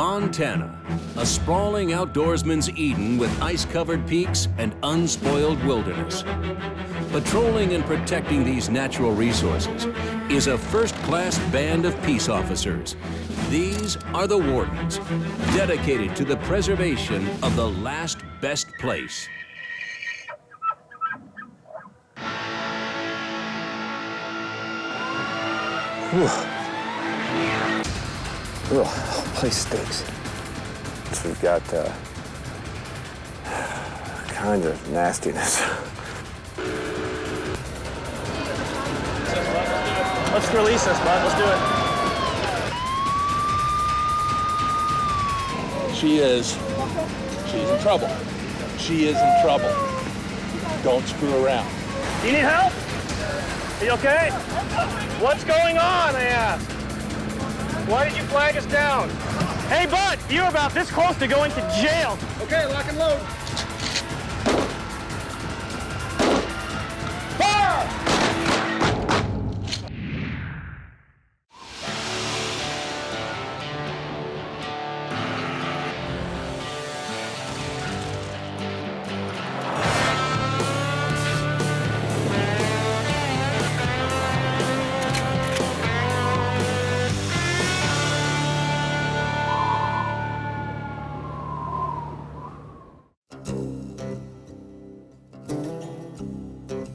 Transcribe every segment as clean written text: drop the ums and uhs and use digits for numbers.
Montana, a sprawling outdoorsman's Eden with ice-covered peaks and unspoiled wilderness. Patrolling and protecting these natural resources is a first-class band of peace officers. These are the Wardens, dedicated to the preservation of the last best place. Ugh, place stinks. So we've got kind of nastiness. Let's release this, bud. Let's do it. She's in trouble. She is in trouble. Don't screw around. Do you need help? Are you okay? What's going on, I asked? Why did you flag us down? Hey, bud, you're about this close to going to jail. Okay, lock and load.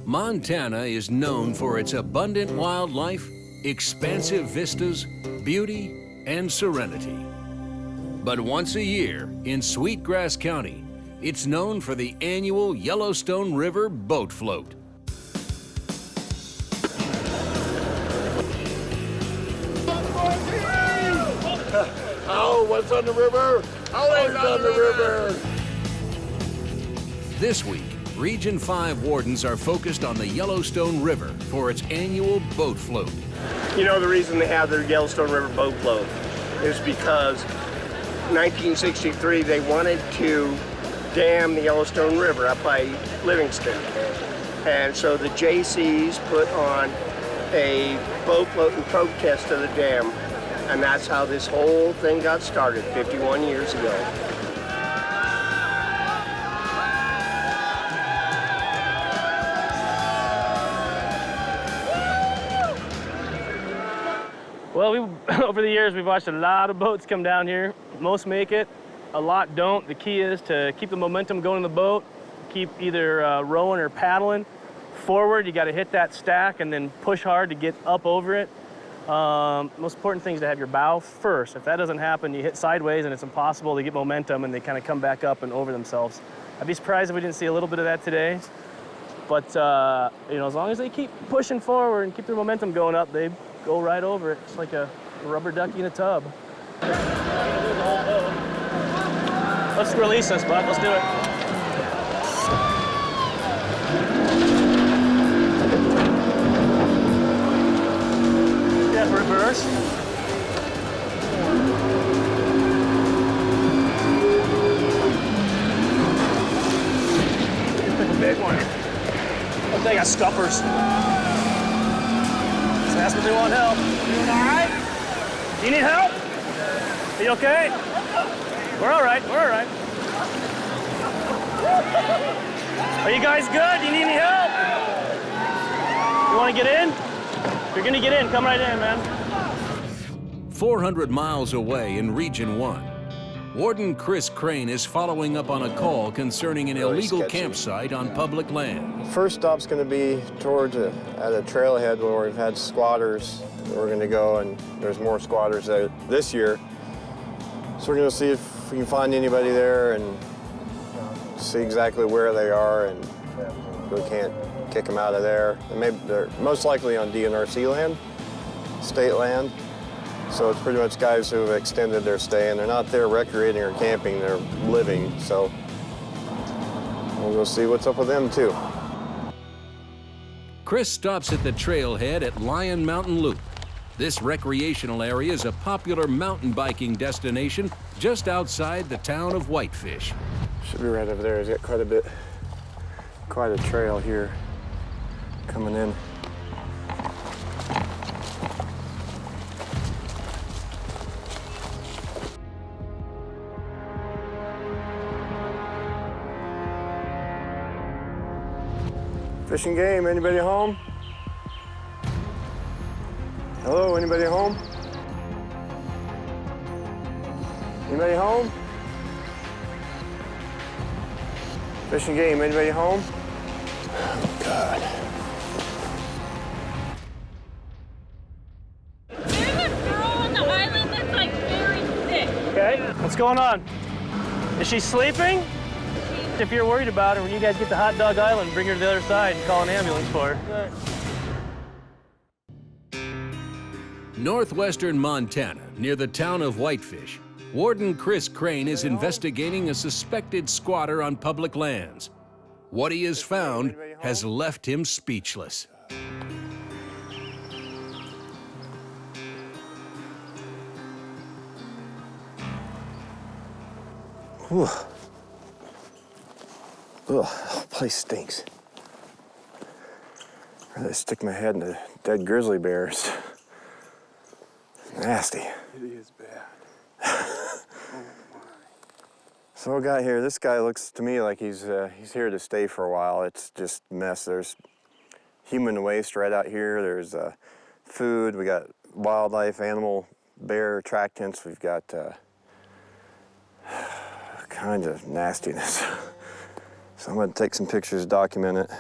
Montana is known for its abundant wildlife, expansive vistas, beauty, and serenity. But once a year, in Sweetgrass County, it's known for the annual Yellowstone River boat float. Oh, what's on the river? Always on the river. This week, Region 5 Wardens are focused on the Yellowstone River for its annual boat float. You know, the reason they have the Yellowstone River boat float is because 1963 they wanted to dam the Yellowstone River up by Livingston. And so the JCs put on a boat float in protest of the dam. And that's how this whole thing got started 51 years ago. Well, over the years, we've watched a lot of boats come down here. Most make it, a lot don't. The key is to keep the momentum going in the boat, keep either rowing or paddling. Forward, you got to hit that stack and then push hard to get up over it. Most important thing is to have your bow first. If that doesn't happen, you hit sideways and it's impossible to get momentum and they kind of come back up and over themselves. I'd be surprised if we didn't see a little bit of that today. But, you know, as long as they keep pushing forward and keep their momentum going up, they go right over it. It's like a rubber ducky in a tub. Let's release this, bud. Let's do it. Yeah, reverse. Pick a big one. Looks like I got scuppers. Ask if they want help. You doing all right? You need help? Are you okay? We're all right. We're all right. Are you guys good? You need any help? You want to get in? If you're going to get in, come right in, man. 400 miles away in Region 1, Warden Chris Crane is following up on a call concerning an illegal campsite on public land. First stop's going to be towards at a trailhead where we've had squatters. We're going to go, and there's more squatters there this year. So we're going to see if we can find anybody there and see exactly where they are, and we can't kick them out of there. They're most likely on DNRC land, state land. So it's pretty much guys who have extended their stay, and they're not there recreating or camping, they're living. So we'll go see what's up with them too. Chris stops at the trailhead at Lion Mountain Loop. This recreational area is a popular mountain biking destination just outside the town of Whitefish. Should be right over there. He's got quite a trail here coming in. Fishing game, anybody home? Hello, anybody home? Anybody home? Fishing game, anybody home? Oh, God. There's a girl on the island that's like very sick. Okay, what's going on? Is she sleeping? If you're worried about her, when you guys get to Hot Dog Island, bring her to the other side and call an ambulance for her. Northwestern Montana, near the town of Whitefish, Warden Chris Crane is investigating a suspected squatter on public lands. What he has found has left him speechless. Whew. Ugh, the place stinks. I'd rather stick my head in a dead grizzly bears. Nasty. It is bad. So I got here. This guy looks to me like he's here to stay for a while. It's just a mess. There's human waste right out here. There's food. We got wildlife, animal, bear attractants. We've got kind of nastiness. So I'm going to take some pictures to document it.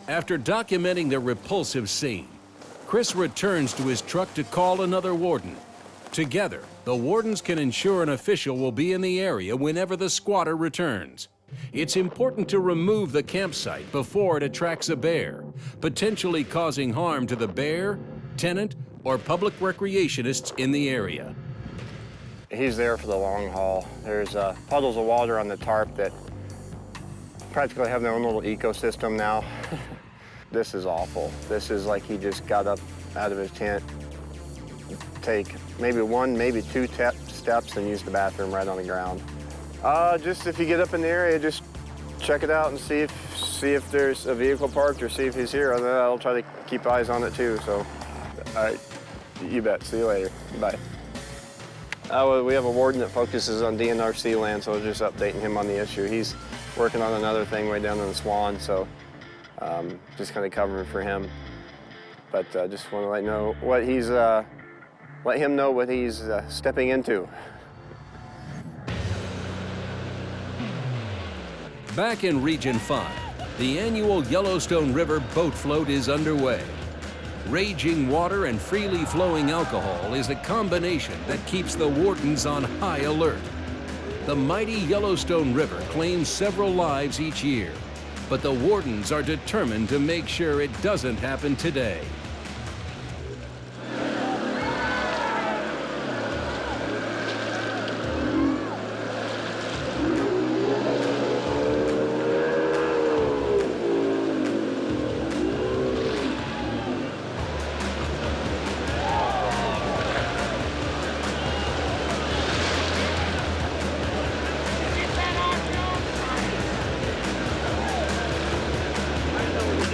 After documenting the repulsive scene, Chris returns to his truck to call another warden. Together, the wardens can ensure an official will be in the area whenever the squatter returns. It's important to remove the campsite before it attracts a bear, potentially causing harm to the bear, tenant, or public recreationists in the area. He's there for the long haul. There's puddles of water on the tarp that practically have their own little ecosystem now. This is awful. This is like he just got up out of his tent, take maybe one, maybe two steps and use the bathroom right on the ground. Just if you get up in the area, just check it out and see if there's a vehicle parked or see if he's here. Other than that, I'll try to keep eyes on it too. So, all right, you bet. See you later. Bye. We have a warden that focuses on DNRC land, so I was just updating him on the issue. He's working on another thing way down in the Swan, so just kind of covering for him. But just want to let him know what he's stepping into. Back in Region 5, the annual Yellowstone River boat float is underway. Raging water and freely flowing alcohol is a combination that keeps the wardens on high alert. The mighty Yellowstone River claims several lives each year, but the wardens are determined to make sure it doesn't happen today.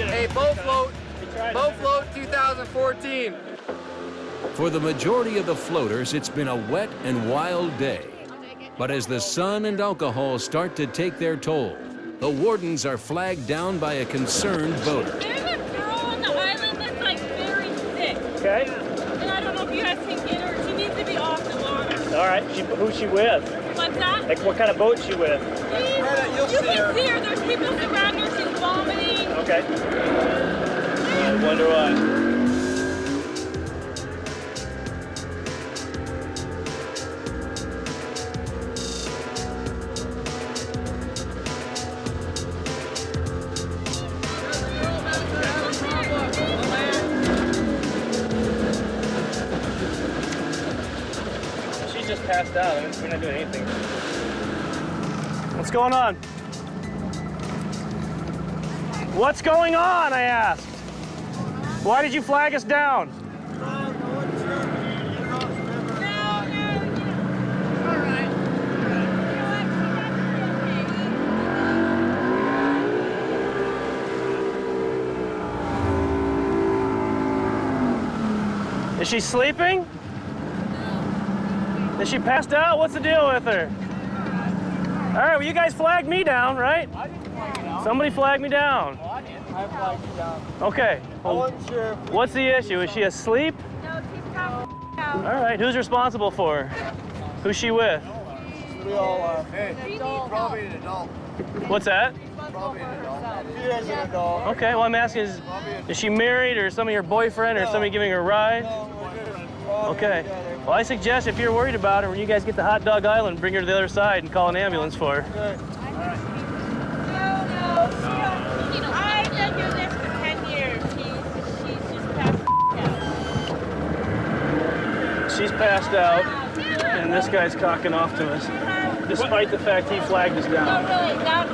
Hey, boat float 2014. For the majority of the floaters, it's been a wet and wild day. But as the sun and alcohol start to take their toll, the wardens are flagged down by a concerned boater. There's a girl on the island that's like very sick. Okay, And I don't know if you guys can get her. She needs to be off the water. all right. Who's she with? What's that? Like, what kind of boat is she with? You can see her. There's people surrounding her. She's vomiting. Okay. I wonder why. She's just passed out. I mean, we're not doing anything. What's going on? What's going on, I asked? Why did you flag us down? Is she sleeping? Is she passed out? What's the deal with her? All right, well, you guys flagged me down, right? I didn't flag it out. Somebody flag me down. I flagged you down. Okay. I wasn't sure. What's the issue? Is she asleep? No, she's out. All right. Who's responsible for her? Who's she with? We all are. Probably an adult. What's that? Probably an adult. She is an adult. Okay. Well, I'm asking, is she married or somebody your boyfriend or somebody giving her a ride? Okay. Well, I suggest if you're worried about her, when you guys get to Hot Dog Island, bring her to the other side and call an ambulance for her. Good. No. I've been doing this for 10 years. She's just passed out. She's passed out, and this guy's cocking off to us, despite the fact he flagged us No, down. really, that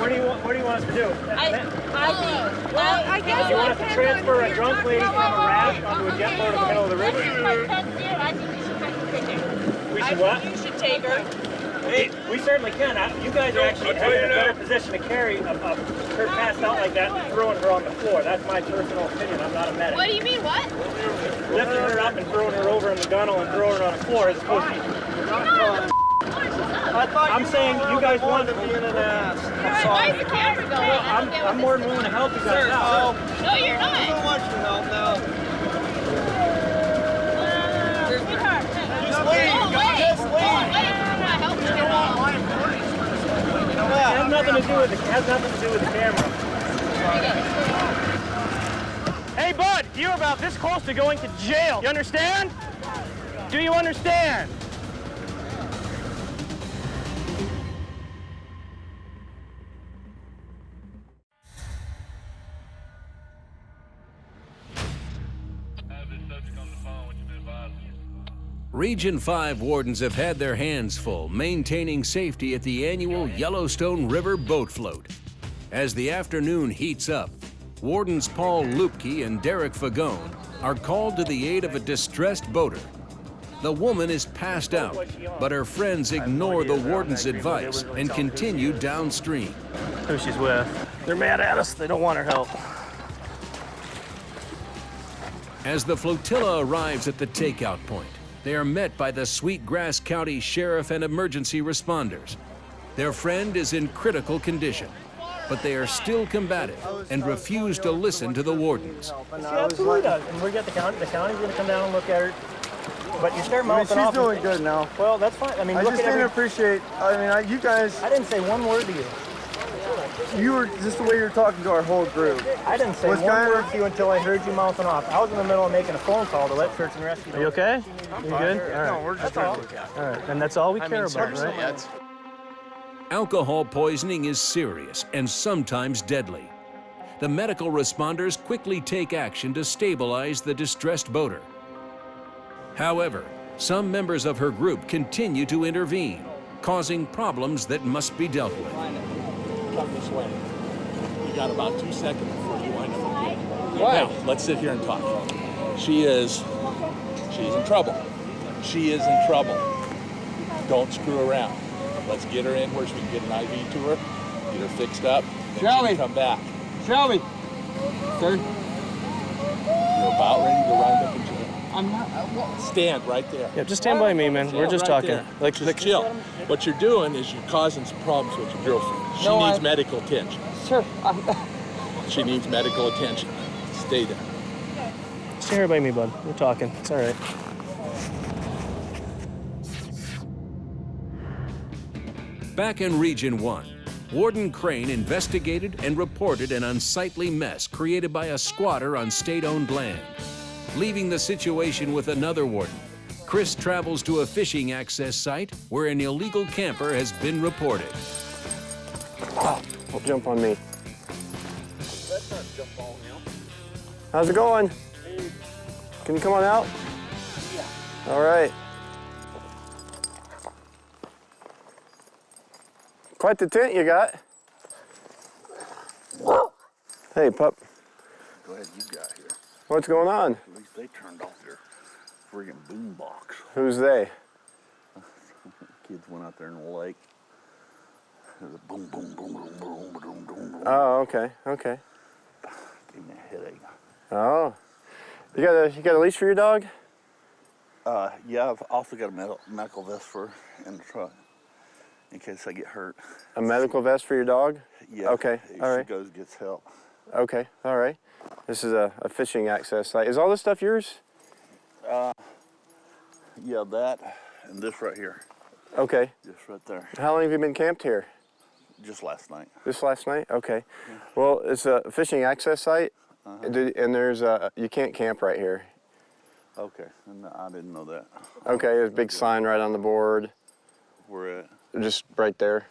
What do you want us to do? I guess You want us to transfer a drunk lady from a raft onto a jet boat in the middle of the river? I think you should take her. We should what? You should take her. Hey, we certainly can. You guys are actually in a better position to carry her passed out like that and throwing her on the floor. That's my personal opinion. I'm not a medic. What do you mean, what? Lifting her up and throwing her over in the gunnel and throwing her on the floor is supposed to be... I'm saying you guys want to be in an ass. Why is the camera going? I'm more than willing to help you guys out. No, you're not. I don't want your help now. Sweetheart. Just leave. Go away. Just leave. Go away. I'm not helping you at all. It has nothing to do with the camera. Hey, bud, you're about this close to going to jail. You understand? Do you understand? Region 5 wardens have had their hands full maintaining safety at the annual Yellowstone River boat float. As the afternoon heats up, wardens Paul Lupke and Derek Fagone are called to the aid of a distressed boater. The woman is passed out, but her friends ignore the warden's advice and continue downstream. Who she's with. They're mad at us. They don't want our help. As the flotilla arrives at the takeout point, they are met by the Sweetgrass County Sheriff and emergency responders. Their friend is in critical condition, but they are still combative and refuse to listen to the wardens. She absolutely does. And we got the county. The county's going to come down and look at her. But you start mouthing off. She's doing good now. Well, that's fine. I mean, I look just at didn't appreciate. I mean, you guys. I didn't say one word to you. You were just the way you're talking to our whole group. I didn't say one word to you until I heard you mouthing off. I was in the middle of making a phone call to let search and rescue. Are you okay? You good? All right. No, we're just trying to look at it. All right. And that's all we care about, right? Alcohol poisoning is serious and sometimes deadly. The medical responders quickly take action to stabilize the distressed boater. However, some members of her group continue to intervene, causing problems that must be dealt with. Come this way. You got about 2 seconds before you wind up again. Why? Now, let's sit here and talk. She's in trouble. She is in trouble. Don't screw around. Let's get her in where she can get an IV to her, get her fixed up, and she can come back. Shelby. Sir. You're about ready to wind up in jail. I'm not. Stand right there. Yeah, just stand by me, man. We're just Right talking. there. Just chill. What you're doing is you're causing some problems with your girlfriend. She needs medical attention. Sure. She needs medical attention. Stay there. Stay here by me, bud. We're talking. It's all right. Back in Region 1, Warden Crane investigated and reported an unsightly mess created by a squatter on state-owned land. Leaving the situation with another warden, Chris travels to a fishing access site where an illegal camper has been reported. Don't jump on me. How's it going? Can you come on out? Yeah. All right. Quite the tent you got. Hey, pup. Glad you got here. What's going on? At least they turned off their friggin' boom box. Who's they? Kids went out there in the lake. There's a boom, boom, boom, boom, boom, boom, boom, boom. Oh, okay, okay. Gave me a headache. Oh, you got a leash for your dog? Yeah, I've also got a medical vest for her in the truck. in case I get hurt. A medical vest for your dog? Yeah. Okay, all right. She goes, gets help. Okay, all right. This is a fishing access site. Is all this stuff yours? Yeah, that and this right here. Okay. Just right there. How long have you been camped here? Just last night. Just last night? Okay. Yeah. Well, it's a fishing access site, and there's you can't camp right here. Okay, and I didn't know that. Okay, there's a big sign right on the board. Where at? Just right there,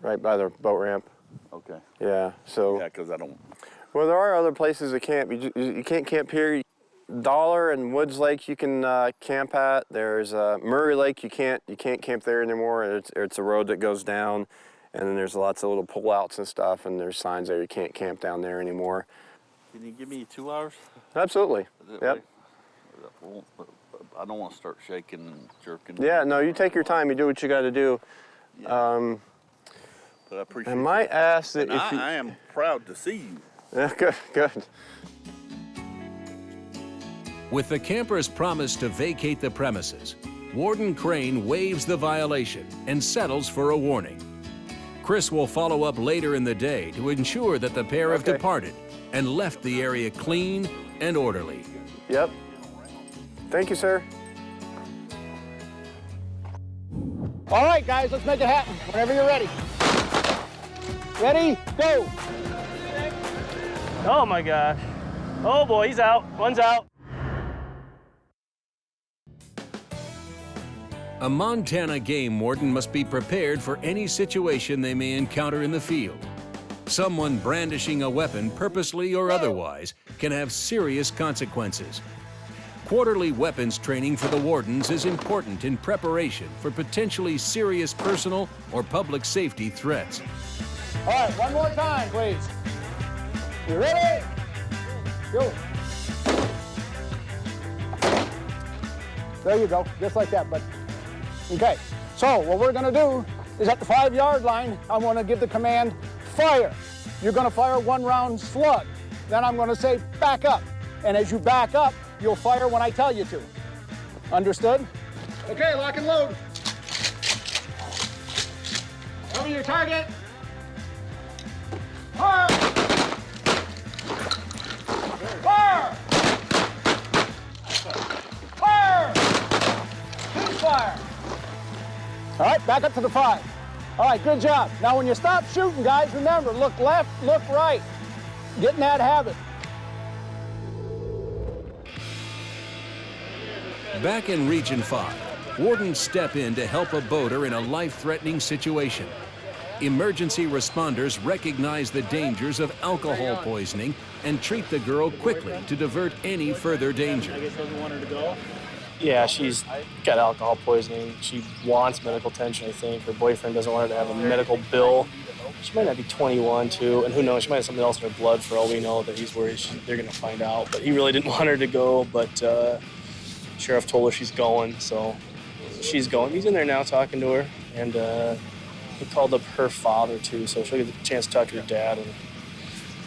right by the boat ramp. Okay. Yeah, so. Yeah, because I don't. Well, there are other places to camp. You can't camp here. Dollar and Woods Lake you can camp at. There's Murray Lake, you can't camp there anymore. It's a road that goes down, and then there's lots of little pullouts and stuff, and there's signs there you can't camp down there anymore. Can you give me 2 hours? Absolutely. Yep. I don't want to start shaking and jerking. Yeah, no, you take your time. You do what you got to do. Yeah. But I appreciate I might ask that if I am proud to see you. Yeah, good, good. With the camper's promise to vacate the premises, Warden Crane waives the violation and settles for a warning. Chris will follow up later in the day to ensure that the pair have departed and left the area clean and orderly. Yep. Thank you, sir. All right, guys, let's make it happen. Whenever you're ready. Ready, go. Oh my gosh. Oh boy, he's out. One's out. A Montana game warden must be prepared for any situation they may encounter in the field. Someone brandishing a weapon, purposely or otherwise, can have serious consequences. Quarterly weapons training for the wardens is important in preparation for potentially serious personal or public safety threats. All right, one more time, please. You ready? Go. There you go, just like that, bud. Okay, so what we're gonna do is at the 5-yard line, I'm gonna give the command, fire. You're gonna fire 1 round slug. Then I'm gonna say, back up. And as you back up, you'll fire when I tell you to. Understood? Okay, lock and load. Cover your target. Fire! Fire! Fire! Please fire! All right, back up to the 5. All right, good job. Now when you stop shooting, guys, remember, look left, look right. Get in that habit. Back in Region 5, wardens step in to help a boater in a life-threatening situation. Emergency responders recognize the dangers of alcohol poisoning and treat the girl quickly to divert any further danger. Yeah, she's got alcohol poisoning. She wants medical attention, I think. Her boyfriend doesn't want her to have a medical bill. She might not be 21, too, and who knows, she might have something else in her blood for all we know that he's worried they're going to find out. But he really didn't want her to go, but Sheriff told her she's going, so she's going. He's in there now talking to her, and he called up her father, too, so she'll get a chance to talk to her dad, and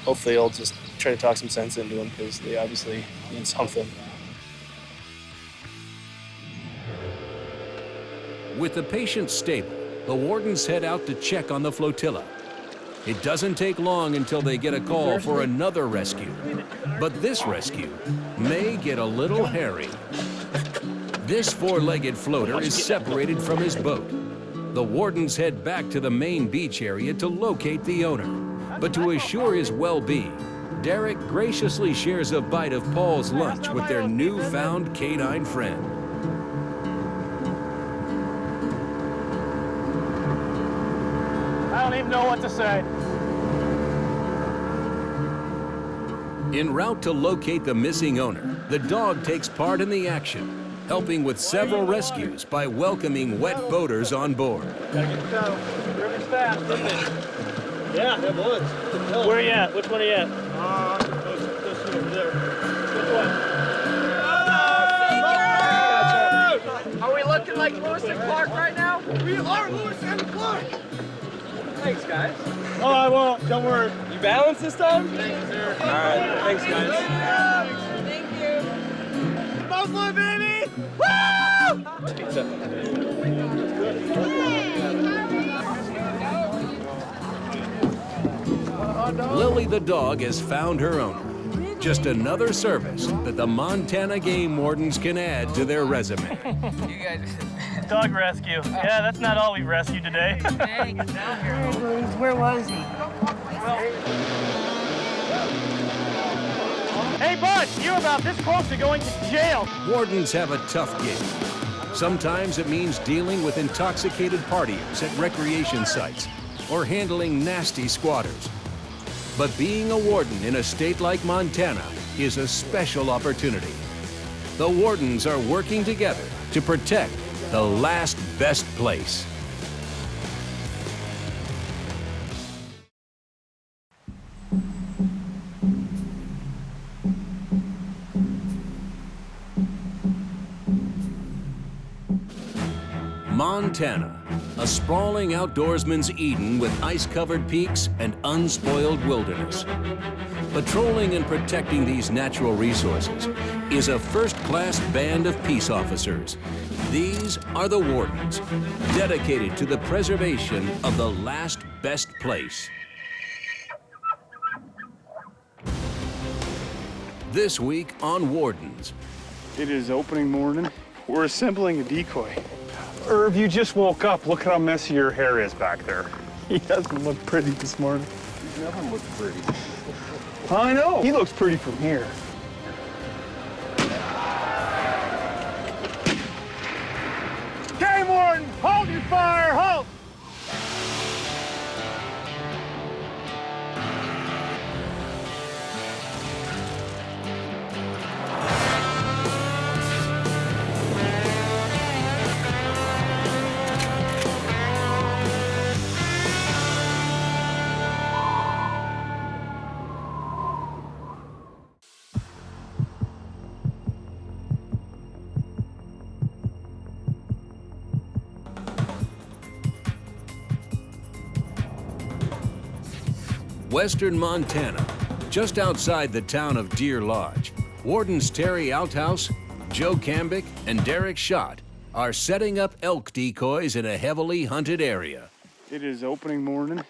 hopefully he'll just try to talk some sense into him, because they obviously need something. With the patient stable, the wardens head out to check on the flotilla. It doesn't take long until they get a call for another rescue. But this rescue may get a little hairy. This 4-legged floater is separated from his boat. The wardens head back to the main beach area to locate the owner. But to assure his well-being, Derek graciously shares a bite of Paul's lunch with their newfound canine friend. I don't even know what to say. En route to locate the missing owner, the dog takes part in the action, helping with several rescues by welcoming wet boaters on board. Gotta get the saddle. River's fast, isn't it? Yeah, it was. Where are you at? Which one are you at? This over there. Are we looking like Lewis and Clark right now? We are Lewis and Clark. Thanks, guys. Oh, I won't. Don't worry. You balanced this time? Thanks, sir. All right, thanks, guys. Thank you. Buffalo, baby! Woo! Pizza. Lily the dog has found her owner. Just another service that the Montana Game Wardens can add to their resume. You guys... Dog rescue. Yeah, that's not all we've rescued today. Where was he? Hey, bud, you're about this close to going to jail. Wardens have a tough gig. Sometimes it means dealing with intoxicated partiers at recreation sites or handling nasty squatters. But being a warden in a state like Montana is a special opportunity. The wardens are working together to protect the last best place. Montana, a sprawling outdoorsman's Eden with ice-covered peaks and unspoiled wilderness. Patrolling and protecting these natural resources is a first-class band of peace officers. These are the Wardens, dedicated to the preservation of the last best place. This week on Wardens. It is opening morning. We're assembling a decoy. Irv, you just woke up. Look how messy your hair is back there. He doesn't look pretty this morning. He doesn't look pretty. I know. He looks pretty from here. Game warden, hold your fire, halt! Western Montana, just outside the town of Deer Lodge, Wardens Terry Outhouse, Joe Cambick, and Derek Schott are setting up elk decoys in a heavily hunted area. It is opening morning.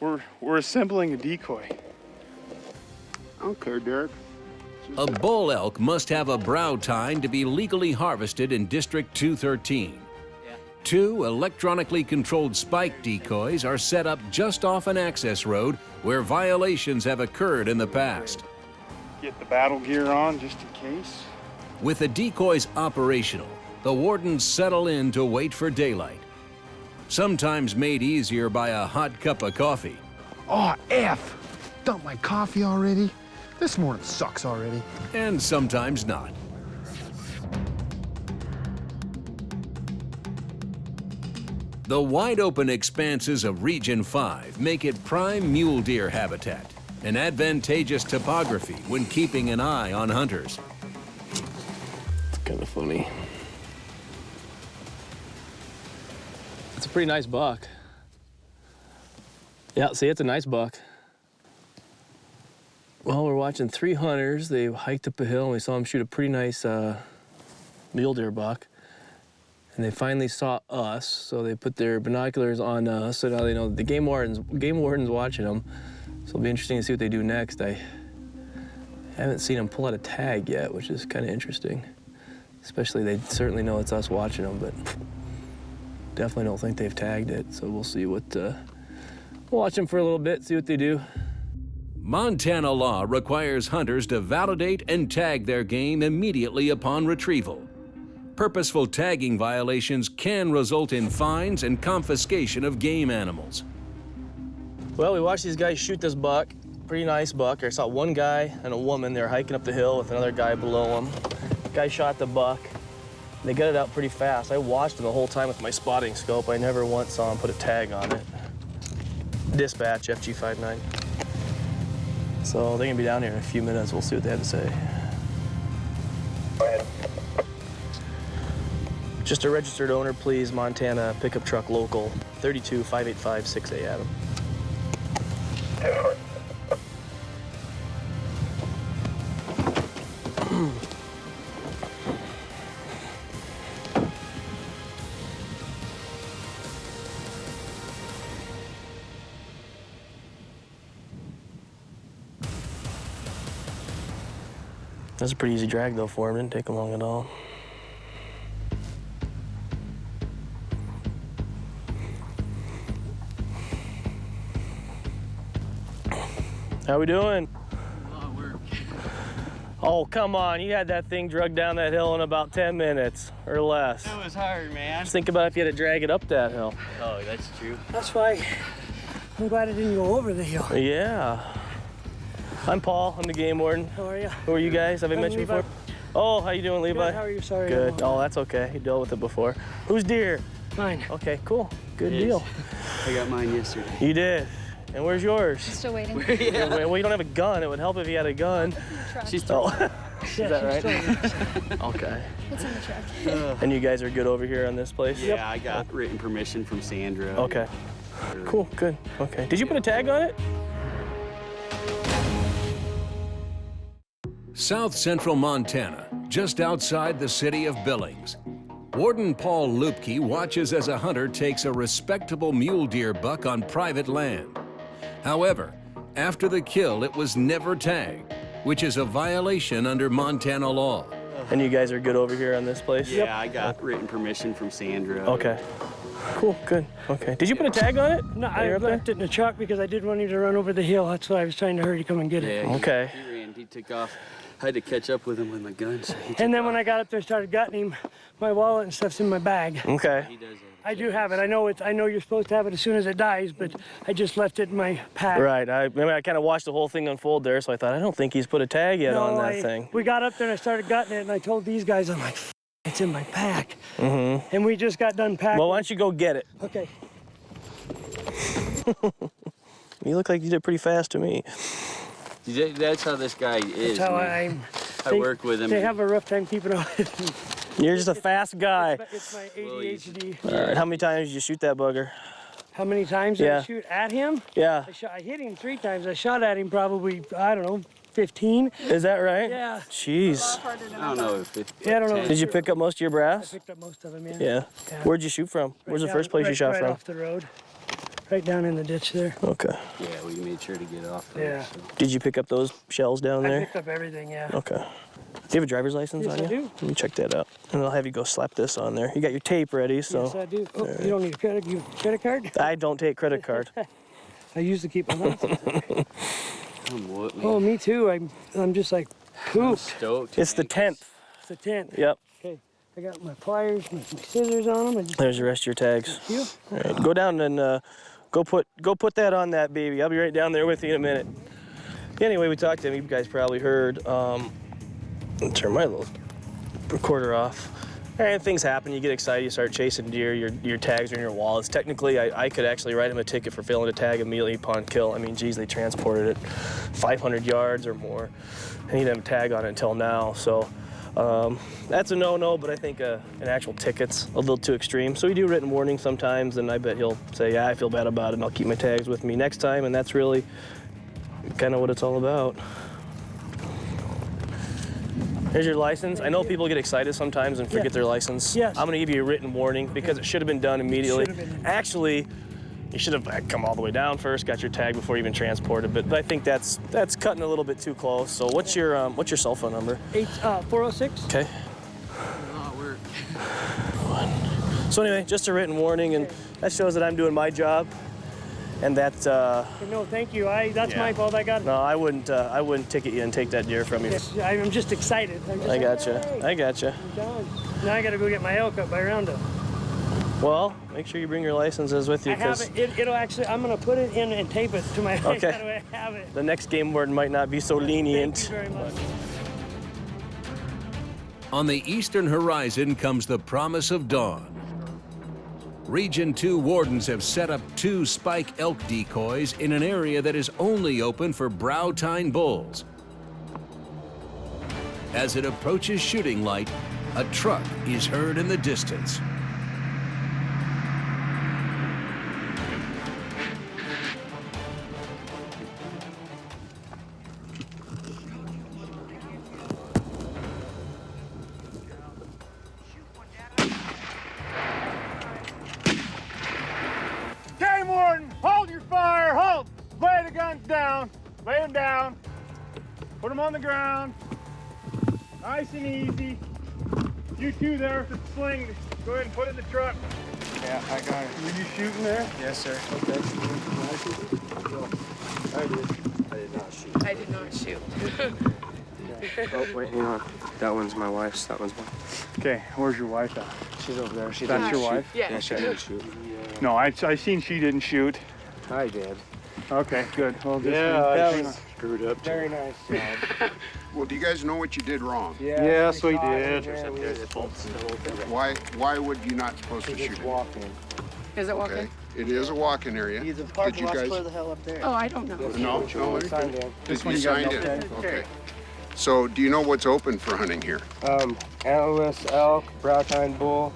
We're assembling a decoy. I don't care, Derek. A bull elk must have a brow tine to be legally harvested in District 213. Two electronically controlled spike decoys are set up just off an access road where violations have occurred in the past. Get the battle gear on just in case. With the decoys operational, the wardens settle in to wait for daylight. Sometimes made easier by a hot cup of coffee. Oh, F! Dumped my coffee already? This morning sucks already. And sometimes not. The wide-open expanses of Region 5 make it prime mule deer habitat, an advantageous topography when keeping an eye on hunters. It's kind of funny. It's a pretty nice buck. Yeah, see, it's a nice buck. Well, we're watching three hunters. They hiked up a hill and we saw them shoot a pretty nice mule deer buck. And they finally saw us, so they put their binoculars on us, so now they know the game warden's watching them. So it'll be interesting to see what they do next. I haven't seen them pull out a tag yet, which is kind of interesting. Especially they certainly know it's us watching them, but definitely don't think they've tagged it. So we'll see what, we'll watch them for a little bit, see what they do. Montana law requires hunters to validate and tag their game immediately upon retrieval. Purposeful tagging violations can result in fines and confiscation of game animals. Well, we watched these guys shoot this buck. Pretty nice buck. I saw one guy and a woman. They were hiking up the hill with another guy below them. Guy shot the buck. They got it out pretty fast. I watched them the whole time with my spotting scope. I never once saw them put a tag on it. Dispatch, FG59. So they're gonna be down here in a few minutes. We'll see what they have to say. Go ahead. Just a registered owner, please. Montana pickup truck local 32585 6A Adam. That's a pretty easy drag though for him. Didn't take him long at all. How we doing? A lot of work. Oh, come on. You had that thing dragged down that hill in about 10 minutes or less. It was hard, man. Just think about if you had to drag it up that hill. Oh, that's true. That's why I'm glad I didn't go over the hill. Yeah. I'm Paul. I'm the game warden. How are you? Who are you guys? Have I met you Levi. before? Oh, how you doing, Levi? Good, how are you? Sorry. Good. Oh, that's okay. You dealt with it before. Who's deer? Mine. Okay, cool. Good It is. deal. I got mine yesterday. You did. And where's yours? Still waiting. Yeah. Well, you don't have a gun. It would help if you had a gun. She's Oh. Yeah, Is that right? Okay. It's in the truck. And you guys are good over here on this place? Yeah, I got written permission from Sandra. Okay. Cool, good. Okay. Did you put a tag on it? South central Montana, just outside the city of Billings. Warden Paul Lupke watches as a hunter takes a respectable mule deer buck on private land. However, after the kill, it was never tagged, which is a violation under Montana law. And you guys are good over here on this place? Yeah, I got written permission from Sandra. Okay. Cool, good. Okay. Did you put a tag on it? No, while I you're up there? left it in the truck because I didn't want him to run over the hill. That's why I was trying to hurry to come and get it. Yeah, Okay. He ran. He took off. I had to catch up with him with my gun. So he took And then when off. I got up there and started gutting him, my wallet and stuff's in my bag. Okay. He does have I do have it. I know you're supposed to have it as soon as it dies, but I just left it in my pack. Right. I kind of watched the whole thing unfold there, so I thought, I don't think he's put a tag yet on that thing. We got up there and I started gutting it, and I told these guys, I'm like, it's in my pack. Mm-hmm. And we just got done packing. Well, why don't you go get it? Okay. You look like you did pretty fast to me. That's how this guy is. That's how man. I work with him. They have a rough time keeping up with me. You're just a fast guy. It's my ADHD. All right. How many times did you shoot that bugger? How many times did Yeah. I shoot at him? Yeah. I hit him 3 times. I shot at him probably, I don't know, 15. Is that right? Yeah. Jeez. I don't know if Yeah, I don't know. Did you pick up most of your I brass? picked up most of them, yeah. Yeah. Where'd you shoot from? Where's the first place you shot right from? Right off the road. Right down in the ditch there. Okay. Yeah, we made sure to get off. Yeah. So. Did you pick up those shells down I there? picked up everything, yeah. Okay. Do you have a driver's license Yes, on you? I do. Let me check that out. And I'll have you go slap this on there. You got your tape ready, so. Yes, I do. Oh, you don't need a credit card? I don't take credit card. I usually keep my license. I'm what, man? Oh, me too. I'm just like, I'm poop. stoked. It's the 10th. It's the 10th. Yep. Okay. I got my pliers, my scissors on them. There's the rest of your tags. Thank you. All right. Go down and go put that on that baby. I'll be right down there with you in a minute. Anyway, we talked to him. You guys probably heard. Turn my little recorder off. And things happen. You get excited. You start chasing deer. Your tags are in your wallets. Technically, I could actually write him a ticket for failing to tag immediately upon kill. I mean, geez, they transported it 500 yards or more, and he didn't have a tag on it until now. So that's a no-no. But I think an actual ticket's a little too extreme. So we do written warning sometimes, and I bet he'll say, yeah, I feel bad about it, and I'll keep my tags with me next time. And that's really kind of what it's all about. Here's your license. I know people get excited sometimes and forget their license. Yes. I'm gonna give you a written warning because it should have been done immediately. Actually, you should have come all the way down first, got your tag before you even transported. But I think that's cutting a little bit too close. So what's your cell phone number? 406. Okay. A lot of work. So anyway, just a written warning, and that shows that I'm doing my job. And that's No, thank you. That's my fault. No, I wouldn't ticket you and take that deer from you. Yes, I'm just excited. I gotcha. I gotcha. I'm done. Now I got to go get my elk up by Roundup. Well, make sure you bring your licenses with you. I have it. It'll actually. I'm gonna put it in and tape it to my. Okay. How do I have it? The next game warden might not be so lenient. Thank you very much. On the eastern horizon comes the promise of dawn. Region 2 wardens have set up 2 spike elk decoys in an area that is only open for brow tine bulls. As it approaches shooting light, a truck is heard in the distance. Game warden, hold your fire, hold! Lay the guns down, lay them down, put them on the ground. Nice and easy. You two there with the sling, go ahead and put it in the truck. Yeah, I got it. Were you shooting there? Yes, sir. Okay. I did not shoot. I did not shoot. Oh, wait, hang on. That one's my wife's. That one's mine. Okay, where's your wife at? She's over there. That's your wife? Yeah. She didn't shoot. No, I seen she didn't shoot. I did. Okay, good. Well, just that was screwed up. very nice job. Well, do you guys know what you did wrong? Yes, we did. Why would you not supposed to shoot it? Walking. Is it walking? Okay. It is a walk-in area. He's a Did parking you lot guys? clear the hell up there. Oh, I don't know. No, no. Signed in. This one You you got signed no in. tag? Okay. So, do you know what's open for hunting here? Antlerless elk, brow-tine bull,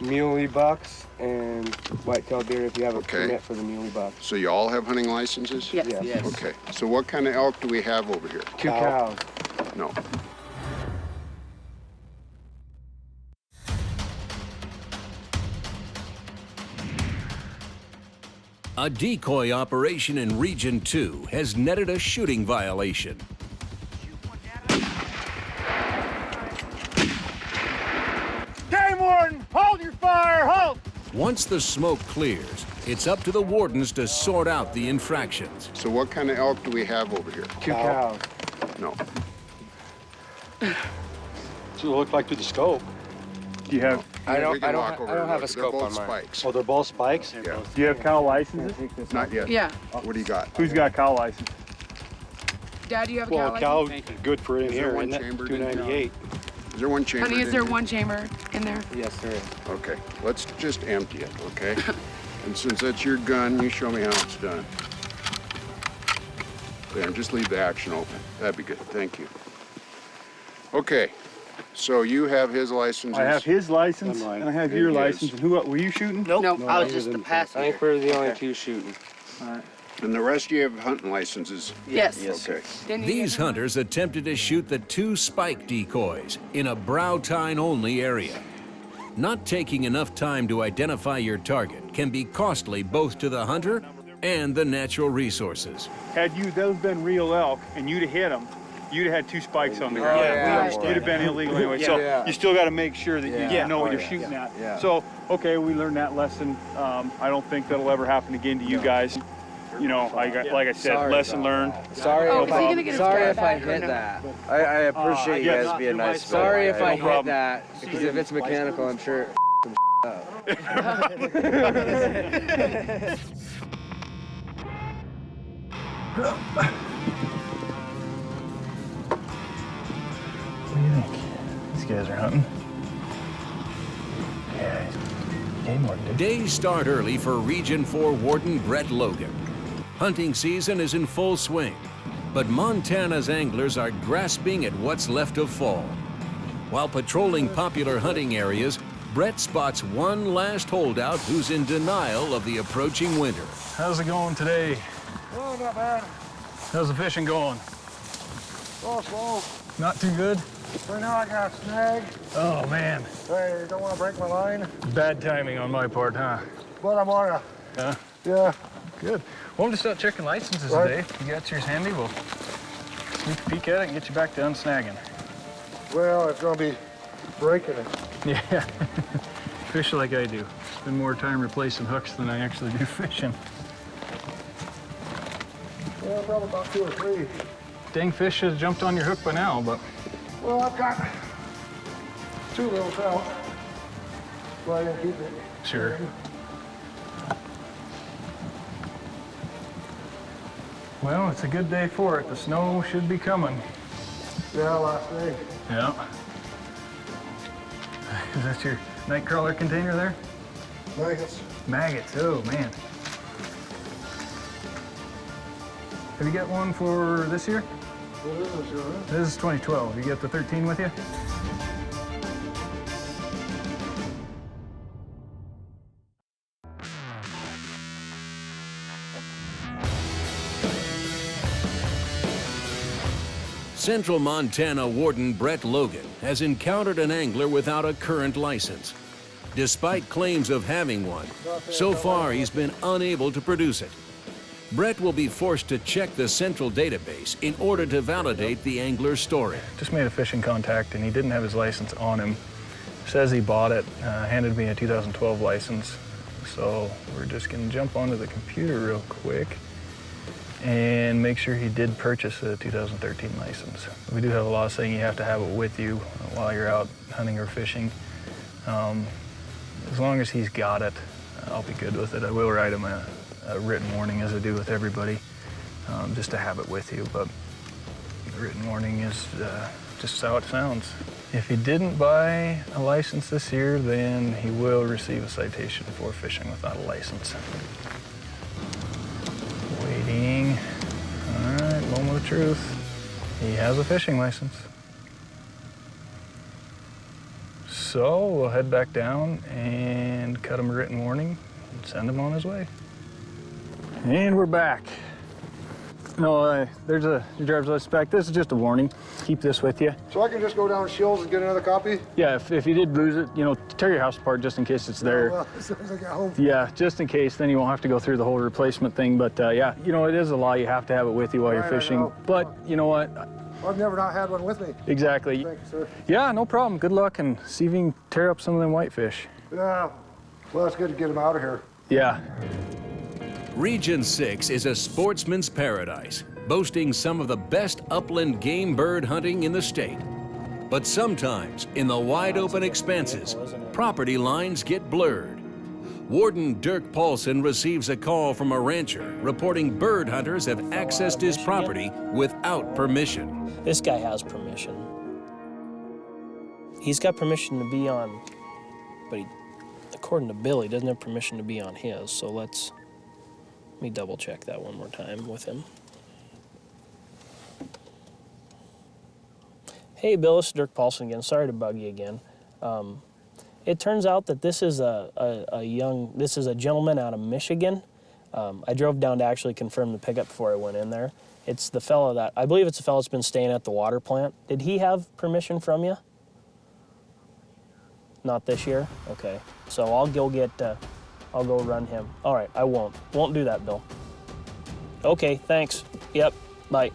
muley bucks, and white-tailed deer if you have a Okay. permit for the muley buck. So you all have hunting licenses? Yes. Yes. Okay. So what kind of elk do we have over here? 2 cows. No. A decoy operation in Region 2 has netted a shooting violation. Game warden, hold your fire, hold! Once the smoke clears, it's up to the wardens to sort out the infractions. So what kind of elk do we have over here? 2 cows. No. What's it look like through the scope? Do you have We can walk over and have a look. scope They're on both mine. spikes. Oh, they're both spikes? Yeah. do you have cow licenses? Not yet. Yeah. What do you got? Who's got cow license? Dad, do you have a Well, cow a cow license? is good for in Is there here, one isn't it? chambered in here? 298. Is there one chamber? Honey, is there one chamber in there? Yes, there is. Okay. Let's just empty it, okay? And since that's your gun, you show me how it's done. There, and just leave the action open. That'd be good. Thank you. Okay. So you have his license. I have his license, And mine. and I have And your his. license. And who were you shooting? No. I was just the passenger. I think we're the only 2 shooting. And the rest of you have hunting licenses. Yes. Okay. Didn't you These get one? hunters attempted to shoot the 2 spike decoys in a brow-tine-only area. Not taking enough time to identify your target can be costly both to the hunter and the natural resources. Had those been real elk and you'd have hit them, you'd have had 2 spikes on the ground. yeah. You'd have been illegal anyway. So Yeah. you still got to make sure that you know what Oh, you're yeah. shooting at. Yeah. So, okay, we learned that lesson. I don't think that'll ever happen again to you guys. You know, like I said, Sorry lesson learned. Sorry, Oh, if is he gonna get his sorry cat if I back or hit no? that. I appreciate you yes. guys being nice. Sorry if I No problem. hit that, because if it's mechanical, I'm sure it What do you think? These guys are hunting? Yeah, game warden. Days start early for Region 4 Warden Brett Logan. Hunting season is in full swing, but Montana's anglers are grasping at what's left of fall. While patrolling popular hunting areas, Brett spots one last holdout who's in denial of the approaching winter. How's it going today? Oh, not bad. How's the fishing going? Oh, slow. Not too good? Right now I got a snag. Oh, man. I don't want to break my line, Bad timing on my part, huh? but I'm on ya. Yeah. Yeah. Good. Well, I'm just out checking licenses Right. today. If you got yours handy, we'll sneak a peek at it and get you back to unsnagging. Well, it's going to be breaking it. Yeah. Fish like I do. Spend more time replacing hooks than I actually do fishing. Yeah, probably about 2 or 3. Dang fish should have jumped on your hook by now, but Well, I've got 2 little trout. So I didn't keep it. sure. Well, it's a good day for it. The snow should be coming. Yeah, last day. Yeah. Is that your night crawler container there? Maggots. Maggots, oh man. Have you got one for this year? What is this, you know? This is 2012. You got the 13 with you? Central Montana Warden Brett Logan has encountered an angler without a current license. Despite claims of having one, so far he's been unable to produce it. Brett will be forced to check the central database in order to validate the angler's story. Just made a fishing contact and he didn't have his license on him. Says he bought it, handed me a 2012 license. So we're just gonna jump onto the computer real quick and make sure he did purchase a 2013 license. We do have a law saying you have to have it with you while you're out hunting or fishing. As long as he's got it, I'll be good with it. I will write him a written warning, as I do with everybody, just to have it with you, but the written warning is just how it sounds. If he didn't buy a license this year, then he will receive a citation for fishing without a license. Waiting. All right, moment of truth. He has a fishing license. So we'll head back down and cut him a written warning and send him on his way. And we're back. No, there's a driver's license back. This is just a warning. Keep this with you. So I can just go down to Shills and get another copy? Yeah, if you did lose it, you know, tear your house apart just in case it's there. Well, as soon as I get home. Yeah, just in case, then you won't have to go through the whole replacement thing. But yeah, you know, it is a law. You have to have it with you while you're fishing. But you know what? I've never not had one with me. Exactly. Thank you, sir. Yeah, no problem. Good luck and see if you can tear up some of them whitefish. Yeah, well, it's good to get them out of here. Yeah. Region 6 is a sportsman's paradise, boasting some of the best upland game bird hunting in the state. But sometimes, in the wide open expanses, property lines get blurred. Warden Dirk Paulson receives a call from a rancher reporting bird hunters have accessed his property without permission. This guy has permission. He's got permission to be on, but according to Bill, he doesn't have permission to be on his, so let me double check that one more time with him. Hey Bill, this is Dirk Paulson again. Sorry to bug you again. It turns out that this is a gentleman out of Michigan. I drove down to actually confirm the pickup before I went in there. It's the fellow that, I believe it's the fellow that's been staying at the water plant. Did he have permission from you? Not this year? Okay. So I'll go run him. All right, I won't. Won't do that, Bill. Okay, thanks. Yep, bye.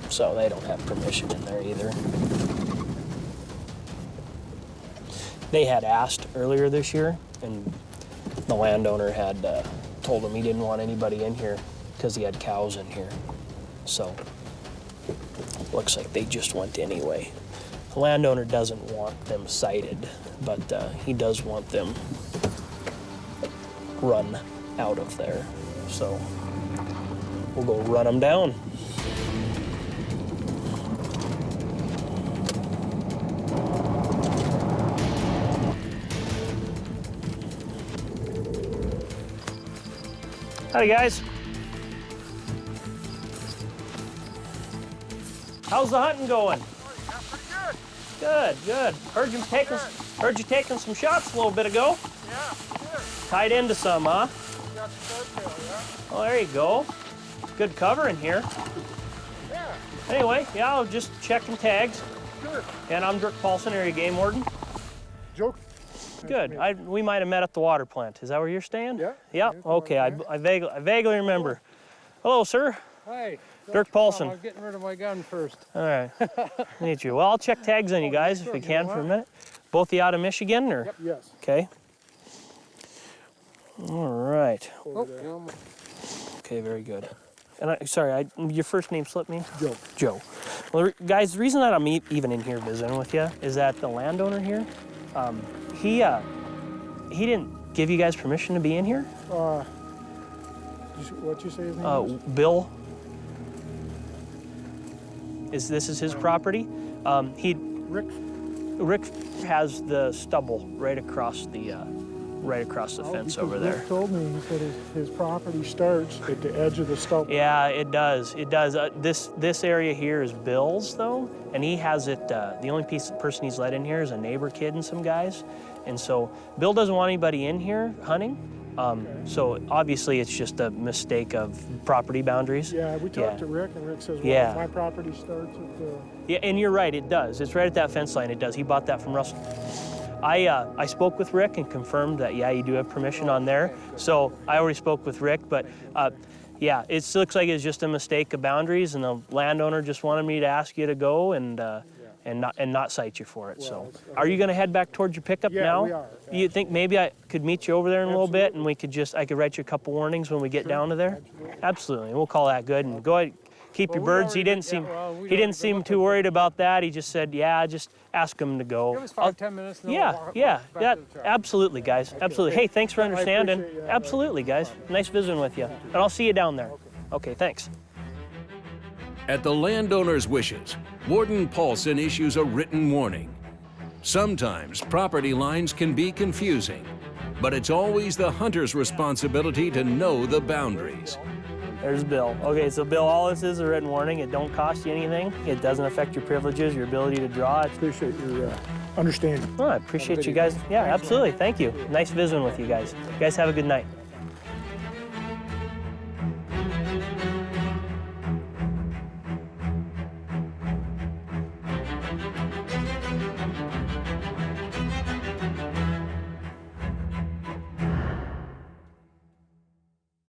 So they don't have permission in there either. They had asked earlier this year, and the landowner had told him he didn't want anybody in here because he had cows in here. So looks like they just went anyway. The landowner doesn't want them sighted, but he does want them run out of there. So we'll go run them down. Howdy, guys. How's the hunting going? Good, good. Heard you taking some shots a little bit ago. Yeah, sure. Tied into some, huh? Got the tail, yeah. Oh, there you go. Good cover in here. Yeah. Anyway, yeah, I'll just checking tags. Sure. And I'm Dirk Paulson, area game warden. Joke. Good. We might have met at the water plant. Is that where you're staying? Yeah. Yeah. Okay. I vaguely remember. Hello, sir. Hi. Dirk Paulson. I'm getting rid of my gun first. All right. Meet you. Well, I'll check tags on you guys if we can for a minute. Both of you out of Michigan, or? Yep. Yes. Okay. All right. Oh. Okay. Very good. And sorry, your first name slipped me. Joe. Joe. Well, guys, the reason that I'm even in here visiting with you is that the landowner here, he didn't give you guys permission to be in here. What'd you say his name is? Bill. This is his property. Rick has the stubble right across the fence over there. Rick told me, he said his property starts at the edge of the stubble. Yeah, it does. It does. This area here is Bill's though, and he has it. The only person he's let in here is a neighbor kid and some guys, and so Bill doesn't want anybody in here hunting. So obviously it's just a mistake of property boundaries. Yeah, we talked to Rick, and Rick says, well, yeah. my property starts at the... Yeah, and you're right, it does. It's right at that fence line, it does. He bought that from Russell. I spoke with Rick and confirmed that, yeah, you do have permission on there. So I already spoke with Rick, but yeah, it looks like it's just a mistake of boundaries, and the landowner just wanted me to ask you to go and not cite you for it. So, are you going to head back towards your pickup now? We are. You think maybe I could meet you over there in a little bit, and I could write you a couple warnings when we get down to there? Absolutely. We'll call that good, and go ahead, keep your birds. He didn't seem too worried about that. He just said, yeah, just ask him to go. Give us 5-10 minutes. And Yeah, absolutely, guys. Absolutely. Hey, thanks for understanding. Absolutely, guys. Nice visiting with you. And I'll see you down there. Okay, thanks. At the landowner's wishes, Warden Paulson issues a written warning. Sometimes property lines can be confusing, but it's always the hunter's responsibility to know the boundaries. There's Bill. Okay, so Bill, all this is a written warning. It don't cost you anything. It doesn't affect your privileges, your ability to draw. Appreciate your understanding. Oh, I appreciate you guys. Yeah, absolutely. Thank you. Nice visiting with you guys. You guys have a good night.